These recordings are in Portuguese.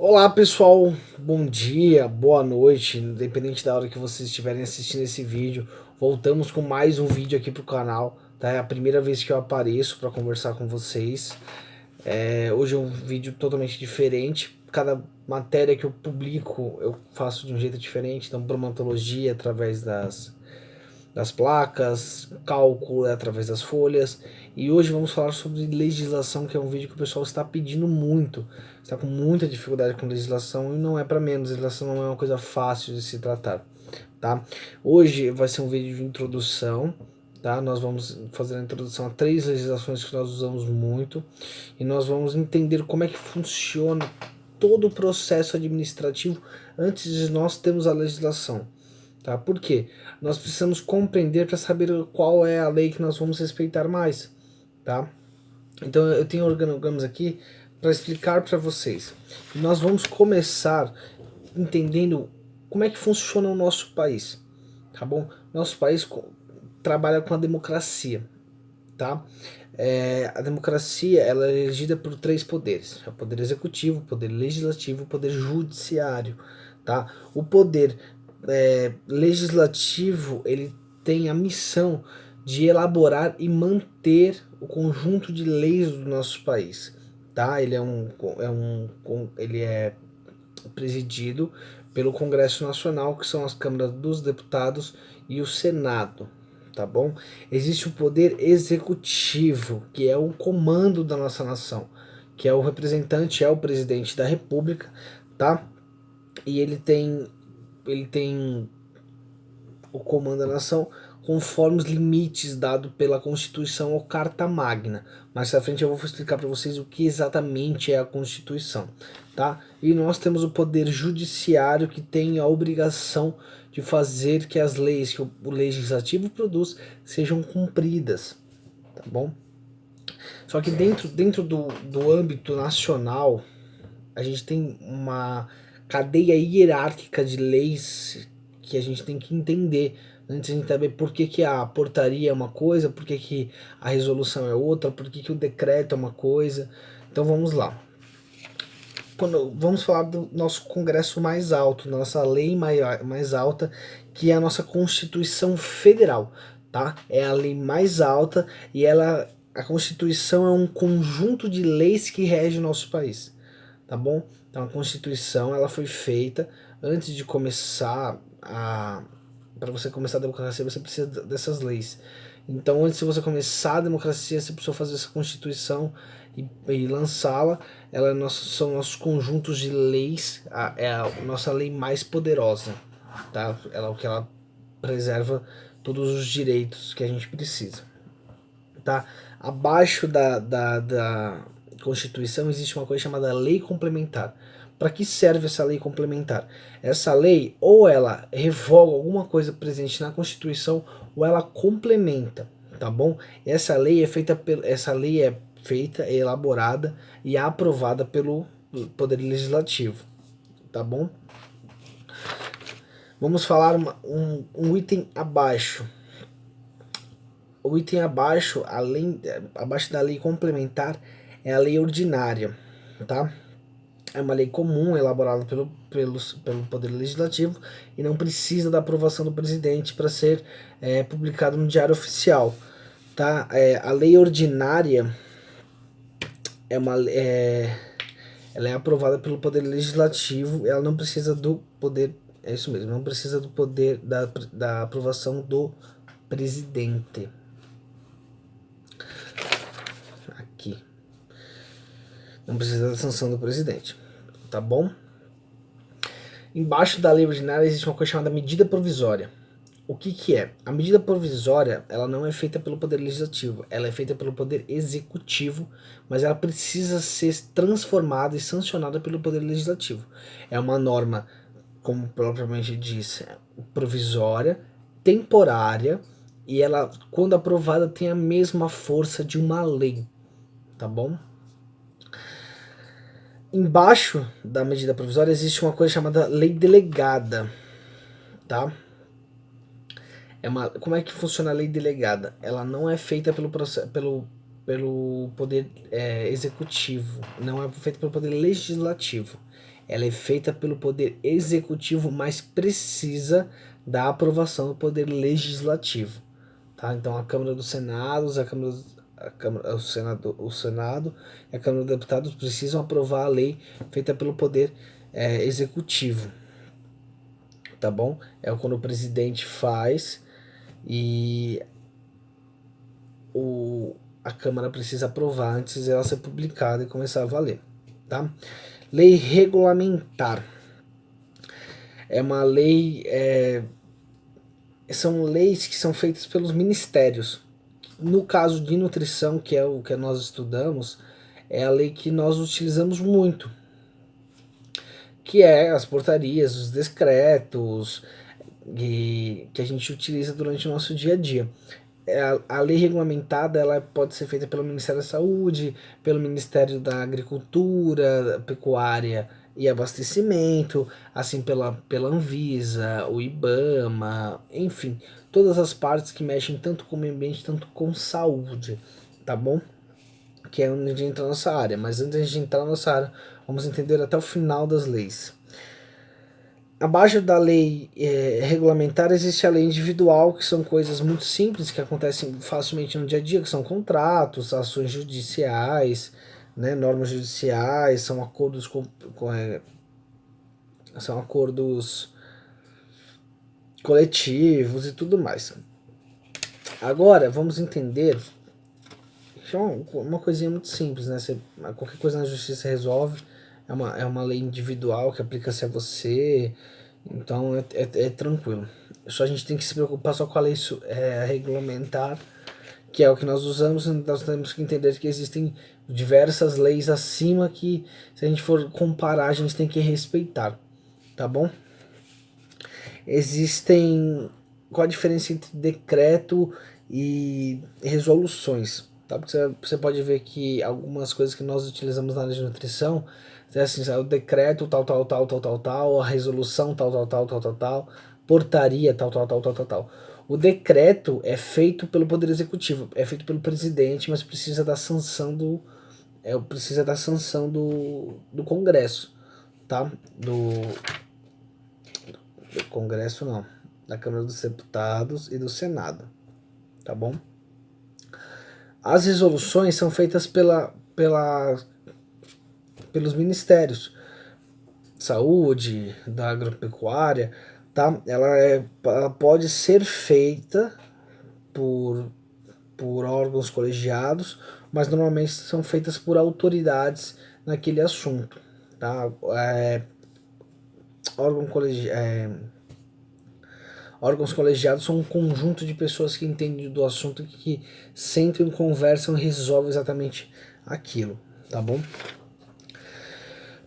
Olá pessoal, bom dia, boa noite, independente da hora que vocês estiverem assistindo esse vídeo. Voltamos com mais um vídeo aqui pro canal, tá? É a primeira vez que eu apareço para conversar com vocês. Hoje é um vídeo totalmente diferente. Cada matéria que eu publico eu faço de um jeito diferente, então bromatologia através das placas, cálculo através das folhas. E hoje vamos falar sobre legislação, que é um vídeo que o pessoal está pedindo muito. Está com muita dificuldade com legislação e não é para menos. Legislação não é uma coisa fácil de se tratar, tá? Hoje vai ser um vídeo de introdução, tá? Nós vamos fazer a introdução a 3 legislações que nós usamos muito e nós vamos entender como é que funciona todo o processo administrativo antes de nós termos a legislação. Tá? Por quê? Nós precisamos compreender para saber qual é a lei que nós vamos respeitar mais, tá? Então eu tenho organogramas aqui para explicar para vocês. E nós vamos começar entendendo como é que funciona o nosso país, tá bom? Nosso país trabalha com a democracia, tá? A democracia ela é regida por 3 poderes: é o poder executivo, o poder legislativo e o poder judiciário, tá? O poder legislativo ele tem a missão de elaborar e manter o conjunto de leis do nosso país, tá? Ele é presidido pelo Congresso Nacional, que são as câmaras dos deputados e o Senado, tá bom? Existe o poder executivo, que é o comando da nossa nação, que é o representante, é o presidente da República, tá? E ele tem o comando da nação conforme os limites dados pela Constituição ou Carta Magna. Mais à frente eu vou explicar para vocês o que exatamente é a Constituição, tá? E nós temos o poder judiciário, que tem a obrigação de fazer que as leis que o legislativo produz sejam cumpridas, tá bom? Só que dentro do âmbito nacional, a gente tem uma cadeia hierárquica de leis que a gente tem que entender antes de a gente saber por que a portaria é uma coisa, por que a resolução é outra, por que o decreto é uma coisa. Então vamos lá. Vamos falar do nosso Congresso mais alto, nossa lei mais alta, que é a nossa Constituição Federal, tá? É a lei mais alta e a Constituição é um conjunto de leis que rege o nosso país, tá bom? Então a Constituição ela foi feita antes de começar para você começar a democracia, você precisa dessas leis. Então, antes de você começar a democracia, você precisa fazer essa Constituição e lançá-la. São nossos conjuntos de leis, é a nossa lei mais poderosa, tá? Ela é o que ela preserva todos os direitos que a gente precisa, tá? Abaixo da Constituição existe uma coisa chamada Lei Complementar. Para que serve essa lei complementar? Essa lei ou ela revoga alguma coisa presente na Constituição ou ela complementa, tá bom? Essa lei é feita, é elaborada e é aprovada pelo Poder Legislativo, tá bom? Vamos falar um item abaixo. O item abaixo, abaixo da lei complementar, é a lei ordinária, tá? É uma lei comum elaborada pelo Poder Legislativo e não precisa da aprovação do presidente para ser publicado no Diário Oficial, tá? A lei ordinária ela é aprovada pelo Poder Legislativo, ela não precisa do poder, é isso mesmo, não precisa do poder da aprovação do presidente. Aqui. Não precisa da sanção do presidente, tá bom? Embaixo da lei ordinária existe uma coisa chamada medida provisória. O que é? A medida provisória, ela não é feita pelo Poder Legislativo, ela é feita pelo Poder Executivo, mas ela precisa ser transformada e sancionada pelo Poder Legislativo. É uma norma, como propriamente diz, provisória, temporária, e ela, quando aprovada, tem a mesma força de uma lei, tá bom? Embaixo da medida provisória existe uma coisa chamada lei delegada, tá? Como é que funciona a lei delegada? Ela não é feita pelo pelo poder executivo, não é feita pelo poder legislativo. Ela é feita pelo poder executivo, mas precisa da aprovação do poder legislativo. Tá? Então a Câmara dos Senados, o Senado e a Câmara dos Deputados precisam aprovar a lei feita pelo poder executivo. Tá bom? É quando o presidente faz e a Câmara precisa aprovar antes de ela ser publicada e começar a valer. Tá? Lei regulamentar. É uma lei. São leis que são feitas pelos ministérios. No caso de nutrição, que é o que nós estudamos, é a lei que nós utilizamos muito, que é as portarias, os decretos, que a gente utiliza durante o nosso dia a dia. A lei regulamentada ela pode ser feita pelo Ministério da Saúde, pelo Ministério da Agricultura, Pecuária e Abastecimento, assim pela Anvisa, o IBAMA, enfim, todas as partes que mexem tanto com o meio ambiente, tanto com saúde, tá bom? Que é onde a gente entra na nossa área, mas antes de entrar na nossa área, vamos entender até o final das leis. Abaixo da lei regulamentar existe a lei individual, que são coisas muito simples que acontecem facilmente no dia a dia, que são contratos, ações judiciais, né, normas judiciais, são acordos são acordos coletivos e tudo mais. Agora vamos entender que é uma coisinha muito simples, né? Qualquer coisa na justiça resolve. É uma lei individual que aplica-se a você, então é tranquilo. Só a gente tem que se preocupar só com a lei regulamentar, que é o que nós usamos. Nós temos que entender que existem diversas leis acima que, se a gente for comparar, a gente tem que respeitar, tá bom? Qual a diferença entre decreto e resoluções? Tá? Porque você pode ver que algumas coisas que nós utilizamos na área de nutrição, assim, o decreto tal, a resolução tal, portaria tal. O decreto é feito pelo Poder Executivo, é feito pelo presidente, mas precisa da sanção do Congresso, tá? Do Congresso não, da Câmara dos Deputados e do Senado, tá bom? As resoluções são feitas pelos ministérios, saúde, da agropecuária, tá? Ela pode ser feita por órgãos colegiados, mas normalmente são feitas por autoridades naquele assunto, tá? Órgãos colegiados são um conjunto de pessoas que entendem do assunto, que sentam, conversam e resolvem exatamente aquilo, tá bom?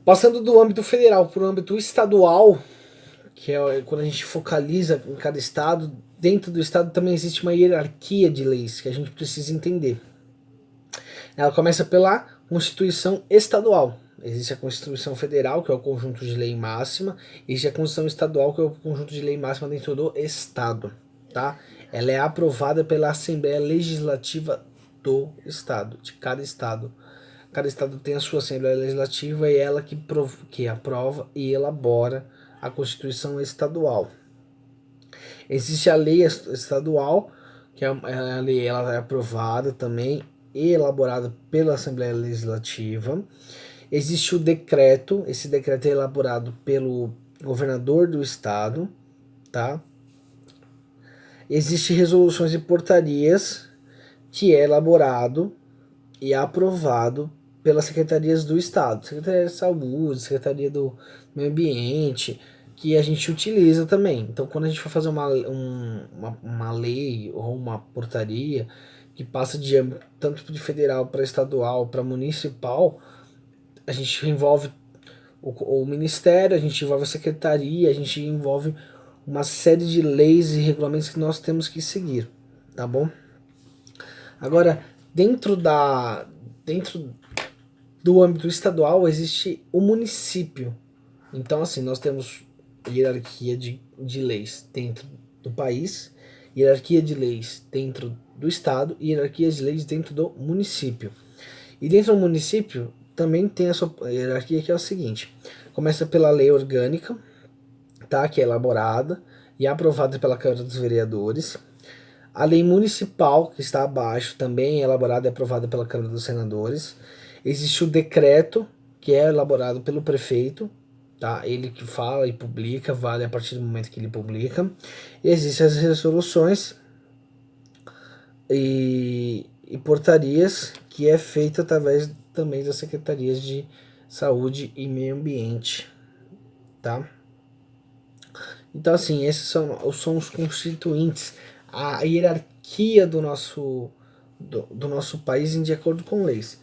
Passando do âmbito federal para o âmbito estadual, que é quando a gente focaliza em cada estado, dentro do estado também existe uma hierarquia de leis que a gente precisa entender. Ela começa pela Constituição Estadual. Existe a Constituição Federal, que é o conjunto de lei máxima, e existe a Constituição Estadual, que é o conjunto de lei máxima dentro do estado, tá? Ela é aprovada pela Assembleia Legislativa do estado, de cada estado. Cada estado tem a sua Assembleia Legislativa e ela que aprova e elabora a Constituição Estadual. Existe a lei estadual, que a lei ela é aprovada também e elaborada pela Assembleia Legislativa. Existe o decreto, esse decreto é elaborado pelo governador do estado, tá? Existem resoluções e portarias, que é elaborado e aprovado pelas secretarias do estado, Secretaria de Saúde, Secretaria do Meio Ambiente, que a gente utiliza também. Então, quando a gente for fazer uma lei ou uma portaria que passa de tanto de federal para estadual para municipal, a gente envolve o ministério, a gente envolve a secretaria, a gente envolve uma série de leis e regulamentos que nós temos que seguir, tá bom? Agora, dentro do âmbito estadual existe o município. Então, assim, nós temos hierarquia de leis dentro do país hierarquia de leis dentro do estado e hierarquia de leis dentro do município. E dentro do município também tem a sua hierarquia, que é o seguinte: começa pela lei orgânica, tá, que é elaborada e aprovada pela Câmara dos Vereadores. A lei municipal, que está abaixo, também é elaborada e aprovada pela Câmara dos Senadores. Existe o decreto, que é elaborado pelo prefeito, tá? Ele que fala e publica, vale a partir do momento que ele publica. E existem as resoluções e portarias, que é feita através também das secretarias de saúde e meio ambiente, tá? Então, assim, esses são os constituintes, a hierarquia do nosso país de acordo com leis.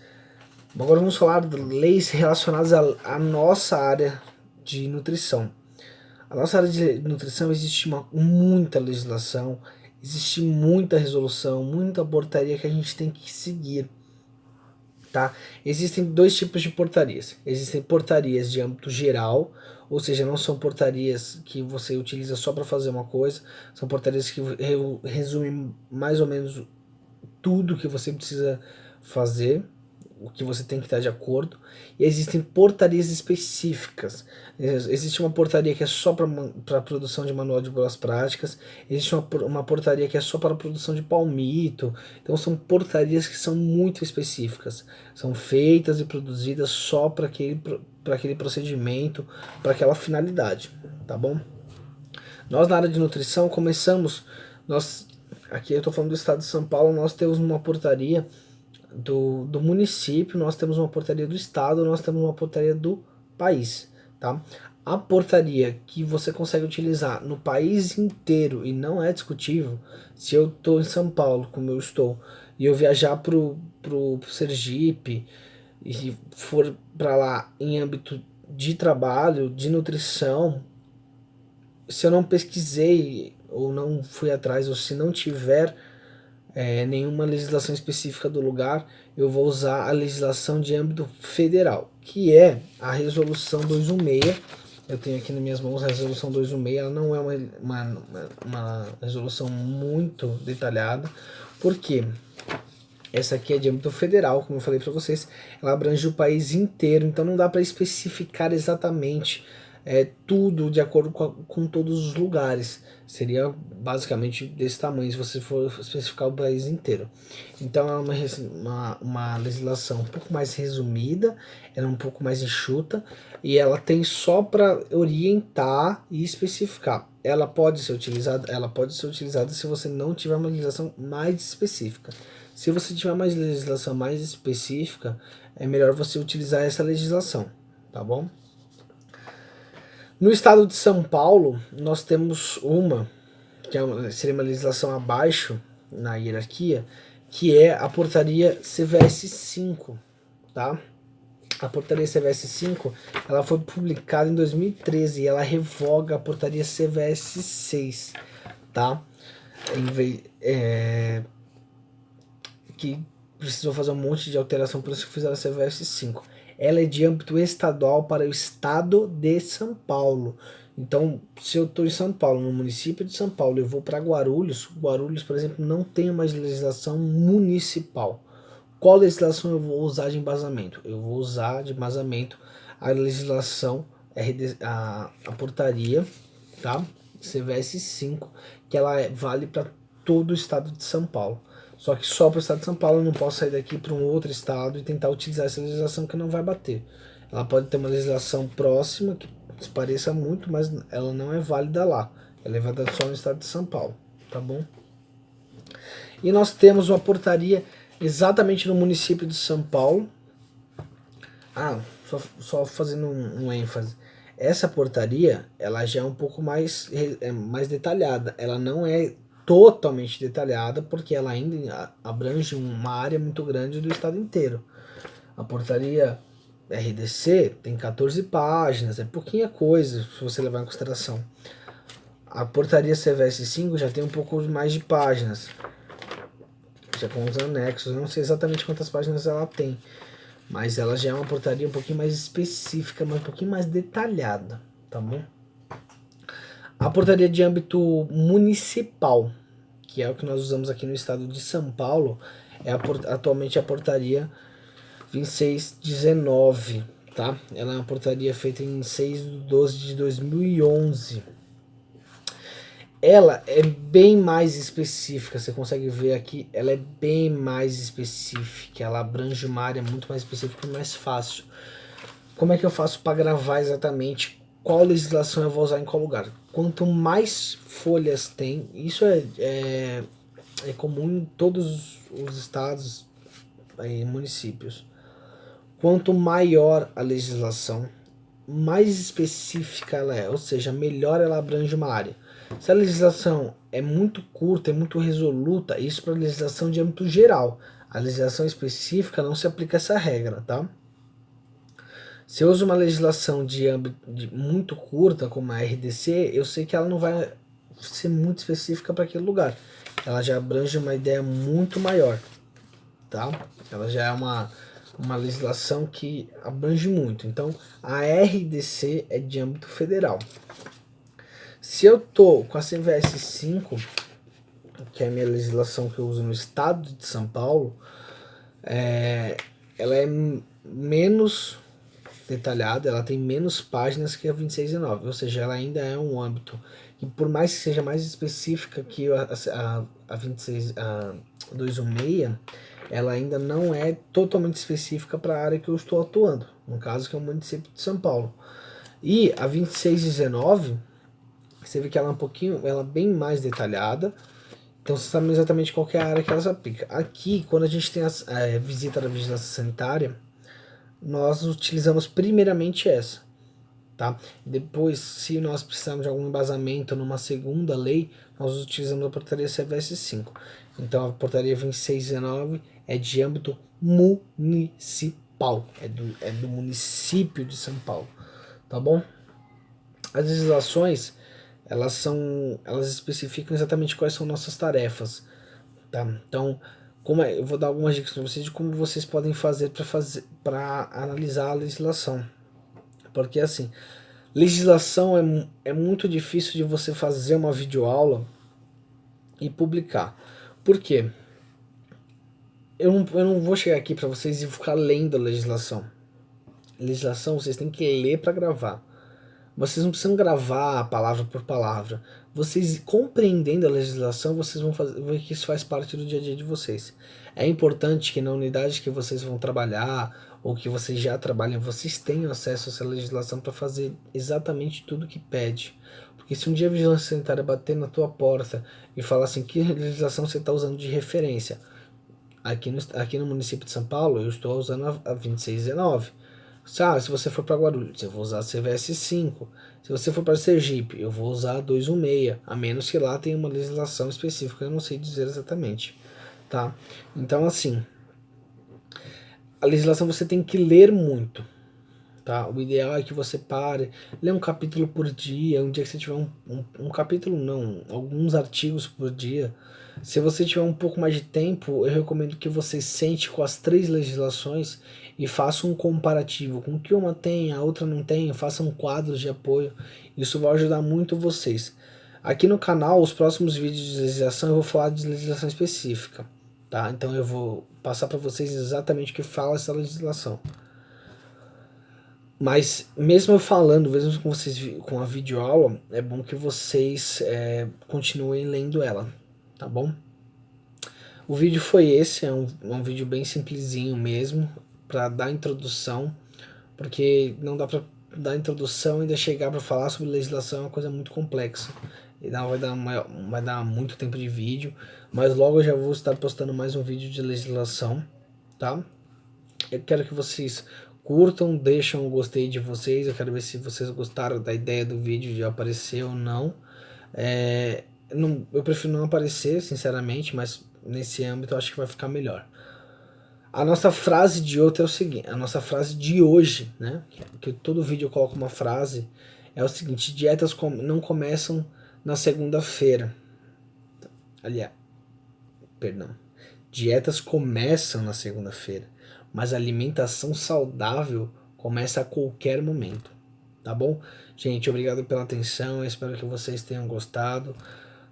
Agora vamos falar de leis relacionadas à nossa área de nutrição. A nossa área de nutrição existe muita legislação, existe muita resolução, muita portaria que a gente tem que seguir, tá? Existem dois tipos de portarias. Existem portarias de âmbito geral, ou seja, não são portarias que você utiliza só para fazer uma coisa, são portarias que resumem mais ou menos tudo que você precisa fazer, o que você tem que estar de acordo. E existem portarias específicas. Existe uma portaria que é só para a produção de manual de boas práticas, existe uma portaria que é só para a produção de palmito. Então são portarias que são muito específicas, são feitas e produzidas só para aquele procedimento, para aquela finalidade, tá bom? Nós na área de nutrição aqui eu estou falando do estado de São Paulo, nós temos uma portaria do município, nós temos uma portaria do estado, nós temos uma portaria do país, tá? A portaria que você consegue utilizar no país inteiro e não é discutível, se eu estou em São Paulo, como eu estou, e eu viajar pro Sergipe e for para lá em âmbito de trabalho, de nutrição, se eu não pesquisei ou não fui atrás, ou se não tiver nenhuma legislação específica do lugar, eu vou usar a legislação de âmbito federal, que é a resolução 216. Eu tenho aqui nas minhas mãos a resolução 216. Ela não é uma resolução muito detalhada, porque essa aqui é de âmbito federal, como eu falei para vocês, ela abrange o país inteiro, então não dá para especificar exatamente tudo de acordo com todos os lugares. Seria basicamente desse tamanho se você for especificar o país inteiro. Então é uma legislação um pouco mais resumida, ela é um pouco mais enxuta e ela tem só para orientar e especificar. Ela pode ser utilizada se você não tiver uma legislação mais específica. Se você tiver uma legislação mais específica, é melhor você utilizar essa legislação, tá bom? No estado de São Paulo, nós temos que seria uma legislação abaixo na hierarquia, que é a portaria CVS 5, tá? A portaria CVS 5, ela foi publicada em 2013 e ela revoga a portaria CVS 6, tá? Que precisou fazer um monte de alteração, por isso que fizeram a CVS 5. Ela é de âmbito estadual para o estado de São Paulo. Então, se eu estou em São Paulo, no município de São Paulo, eu vou para Guarulhos, por exemplo, não tem uma legislação municipal. Qual legislação eu vou usar de embasamento? Eu vou usar de embasamento a legislação, a portaria, tá? CVS 5, que ela vale para todo o estado de São Paulo. Só que só para o estado de São Paulo, eu não posso sair daqui para um outro estado e tentar utilizar essa legislação, que não vai bater. Ela pode ter uma legislação próxima, que se pareça muito, mas ela não é válida lá. Ela é válida só no estado de São Paulo, tá bom? E nós temos uma portaria exatamente no município de São Paulo. Só fazendo um ênfase. Essa portaria, ela já é um pouco mais detalhada. Ela não é totalmente detalhada, porque ela ainda abrange uma área muito grande do estado inteiro. A portaria RDC tem 14 páginas, é pouquinha coisa se você levar em consideração. A portaria CVS 5 já tem um pouco mais de páginas, já com os anexos. Eu não sei exatamente quantas páginas ela tem, mas ela já é uma portaria um pouquinho mais específica, mas um pouquinho mais detalhada, tá bom? A portaria de âmbito municipal, que é o que nós usamos aqui no estado de São Paulo, é atualmente a portaria 2619, tá? Ela é uma portaria feita em 6/12/2011. Ela é bem mais específica, você consegue ver aqui, ela é bem mais específica, ela abrange uma área muito mais específica e mais fácil. Como é que eu faço para gravar exatamente qual legislação eu vou usar em qual lugar? Quanto mais folhas tem, isso é comum em todos os estados e municípios. Quanto maior a legislação, mais específica ela é, ou seja, melhor ela abrange uma área. Se a legislação é muito curta, é muito resoluta, isso para a legislação de âmbito geral. A legislação específica não se aplica essa regra, tá? Se eu uso uma legislação de âmbito muito curta, como a RDC, eu sei que ela não vai ser muito específica para aquele lugar. Ela já abrange uma ideia muito maior, tá? Ela já é uma legislação que abrange muito. Então, a RDC é de âmbito federal. Se eu tô com a CVS 5, que é a minha legislação que eu uso no estado de São Paulo, ela é menos detalhada, ela tem menos páginas que a 2619, ou seja, ela ainda é um âmbito que, por mais que seja mais específica que a 216, ela ainda não é totalmente específica para a área que eu estou atuando, no caso que é o município de São Paulo. E a 2619, você vê que ela é ela é bem mais detalhada, então você sabe exatamente qual que é a área que ela se aplica. Aqui, quando a gente tem a visita da vigilância sanitária, nós utilizamos primeiramente essa, tá? Depois, se nós precisarmos de algum embasamento numa segunda lei, nós utilizamos a portaria CVS 5. Então a portaria 2619 é de âmbito municipal, é do município de São Paulo, tá bom? As legislações, elas especificam exatamente quais são nossas tarefas, tá? Então, eu vou dar algumas dicas para vocês de como vocês podem fazer para analisar a legislação. Porque assim, legislação é muito difícil de você fazer uma videoaula e publicar. Por quê? Eu não vou chegar aqui para vocês e ficar lendo a legislação. Legislação vocês têm que ler para gravar. Vocês não precisam gravar palavra por palavra. Vocês compreendendo a legislação, vocês vão ver que isso faz parte do dia a dia de vocês. É importante que na unidade que vocês vão trabalhar ou que vocês já trabalham, vocês tenham acesso a essa legislação para fazer exatamente tudo que pede. Porque se um dia a vigilância sanitária bater na tua porta e falar assim, que legislação você está usando de referência? Aqui no município de São Paulo, eu estou usando a 2619. Se você for para Guarulhos, eu vou usar a CVS 5. Se você for para Sergipe, eu vou usar a 216, a menos que lá tenha uma legislação específica, eu não sei dizer exatamente, tá? Então, assim, a legislação você tem que ler muito, tá? O ideal é que você pare, lê um capítulo por dia, um dia que você tiver um capítulo não, alguns artigos por dia. Se você tiver um pouco mais de tempo, eu recomendo que você sente com as 3 legislações e faça um comparativo com o que uma tem, a outra não tem, faça um quadro de apoio. Isso vai ajudar muito vocês. Aqui no canal, os próximos vídeos de legislação eu vou falar de legislação específica, tá? Então eu vou passar para vocês exatamente o que fala essa legislação. Mas mesmo eu falando, mesmo com vocês com a videoaula, é bom que vocês continuem lendo ela, tá bom? O vídeo foi esse, é um vídeo bem simplesinho mesmo, para dar introdução, porque não dá para dar introdução e ainda chegar para falar sobre legislação, é uma coisa muito complexa. E vai dar muito tempo de vídeo, mas logo eu já vou estar postando mais um vídeo de legislação, tá? Eu quero que vocês curtam, deixam o gostei de vocês, eu quero ver se vocês gostaram da ideia do vídeo de aparecer ou não. Eu prefiro não aparecer, sinceramente, mas nesse âmbito eu acho que vai ficar melhor. A nossa frase de hoje é o seguinte, a nossa frase de hoje, né? Que todo vídeo eu coloco uma frase, é o seguinte: dietas não começam na segunda-feira. Aliás, perdão. Dietas começam na segunda-feira, mas a alimentação saudável começa a qualquer momento, tá bom? Gente, obrigado pela atenção, eu espero que vocês tenham gostado.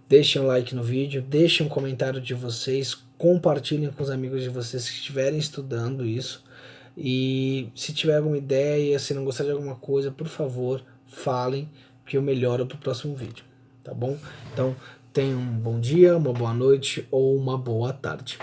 Deixem um like no vídeo, deixem um comentário de vocês, compartilhem com os amigos de vocês que estiverem estudando isso. E se tiver alguma ideia, se não gostar de alguma coisa, por favor, falem, que eu melhoro para o próximo vídeo, tá bom? Então, tenham um bom dia, uma boa noite ou uma boa tarde.